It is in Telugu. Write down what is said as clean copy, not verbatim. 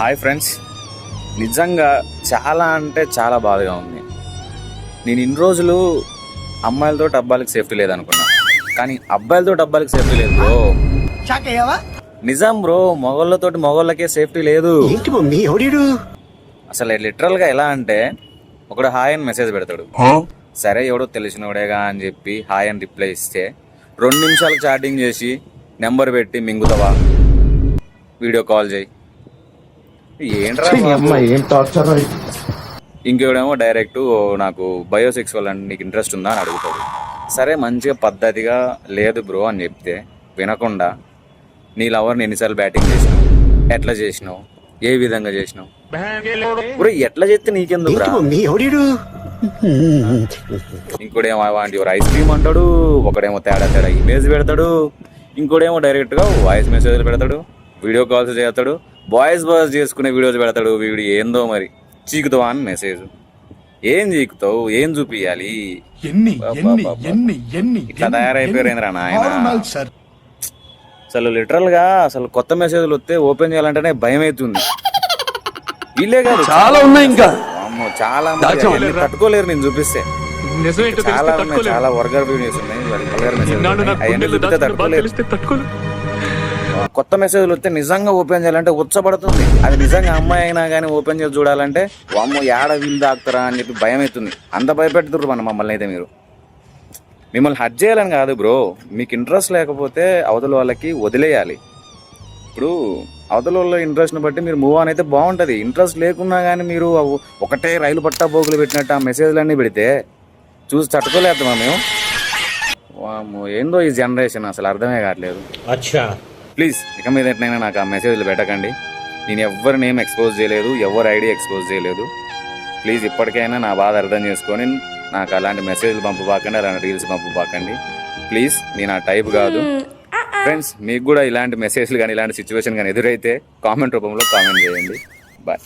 హాయ్ ఫ్రెండ్స్, నిజంగా చాలా అంటే చాలా బాధగా ఉంది. నేను ఇన్ని రోజులు అమ్మాయిలతో అబ్బాయిలకు సేఫ్టీ లేదనుకున్నా, కానీ అబ్బాయిలతో అబ్బాయిలకు సేఫ్టీ లేదు బ్రో. నిజం బ్రో, మగోళ్ళకే సేఫ్టీ లేదు. అసలు లిటరల్గా ఎలా అంటే, ఒకడు హాయ్ అని మెసేజ్ పెడతాడు, సరే ఎవడో తెలిసినోడేగా అని చెప్పి హాయ్ అని రిప్లై ఇస్తే 2 నిమిషాలు చాటింగ్ చేసి నెంబర్ పెట్టి మింగుతావా, వీడియో కాల్ చేయి, ఏంట్రా ఇంకెవడేమో డైరెక్ట్ నాకు బయోసెక్సువల్ అంటే నీకు ఇంట్రెస్ట్ ఉందా అని అడుగుతాడు. సరే మంచిగా పద్ధతిగా లేదు బ్రో అని చెప్తే వినకుండా నీ లవర్ని ఎన్నిసార్లు బ్యాటింగ్ చేసినావు, ఎట్లా చేసినావు, ఏ విధంగా చేసినావు బ్రో, ఎట్లా చేస్తే నీకెందుకు రా. ఇంకోడేమో వాంటి ఐస్ క్రీమ్ అంటాడు, ఒకడేమో తేడా ఇమేజ్ పెడతాడు, ఇంకోడేమో డైరెక్ట్గా వాయిస్ మెసేజ్లు పెడతాడు, వీడియో కాల్స్ చేస్తాడు, బాయ్స్ చేసుకునే వీడియోస్ పెడతాడు. వీడు ఏందో మరి చీకుతావా అని మెసేజ్. ఏం చీకుతావు, ఏం చూపియాలి, ఇట్లా తయారైపోయారేంద్రా నాయన. అసలు లిటరల్ గా అసలు కొత్త మెసేజ్లు వస్తే ఓపెన్ చేయాలంటేనే భయం అవుతుంది. వీళ్ళే కాదు, చాలా ఉన్నాయి, ఇంకా చాలా తట్టుకోలేరు. నేను చూపిస్తే చాలా ఉన్నాయి, చాలా వర్గర్ వీడియోస్ ఉన్నాయి, తట్టుకోలేరు. కొత్త మెసేజ్లు వస్తే నిజంగా ఓపెన్ చేయాలంటే ఉచ్చబడుతుంది. అది నిజంగా అమ్మాయి అయినా కానీ ఓపెన్ చేసి చూడాలంటే వామ్మో ఏడ వీళ్ళు దాకుతారా అని చెప్పి భయం అవుతుంది. అంత భయపెడుతున్నారు మమ్మల్ని అయితే. మిమ్మల్ని హర్ట్ చేయాలని కాదు బ్రో, మీకు ఇంట్రెస్ట్ లేకపోతే అవతల వాళ్ళకి వదిలేయాలి. ఇప్పుడు అవతల వాళ్ళ ఇంట్రెస్ట్ని బట్టి మీరు మూవ్ ఆన్ అయితే బాగుంటుంది. ఇంట్రెస్ట్ లేకున్నా కానీ మీరు ఒకటే రైలు పట్టా పోగులు పెట్టినట్టు ఆ మెసేజ్లన్నీ పెడితే చూసి తట్టుకోలేద్దామా మేము. వామ్మో ఏందో ఈ జనరేషన్, అసలు అర్థమే కావట్లేదు. ప్లీజ్ ఇక మీద ఎట్లయినా నాకు ఆ మెసేజ్లు పెట్టకండి. నేను ఎవరి నేమ్ ఎక్స్పోజ్ చేయలేదు, ఎవరి ఐడి ఎక్స్పోజ్ చేయలేదు. ప్లీజ్ ఇప్పటికైనా నా బాధ అర్థం చేసుకొని నాకు అలాంటి మెసేజ్లు పంపబాకండి, అలాంటి రీల్స్ పంపబాకండి ప్లీజ్. నేను ఆ టైప్ కాదు. ఫ్రెండ్స్, మీకు కూడా ఇలాంటి మెసేజ్లు కానీ ఇలాంటి సిచ్యువేషన్ కానీ ఎదురైతే కామెంట్ రూపంలో కామెంట్ చేయండి. బాయ్.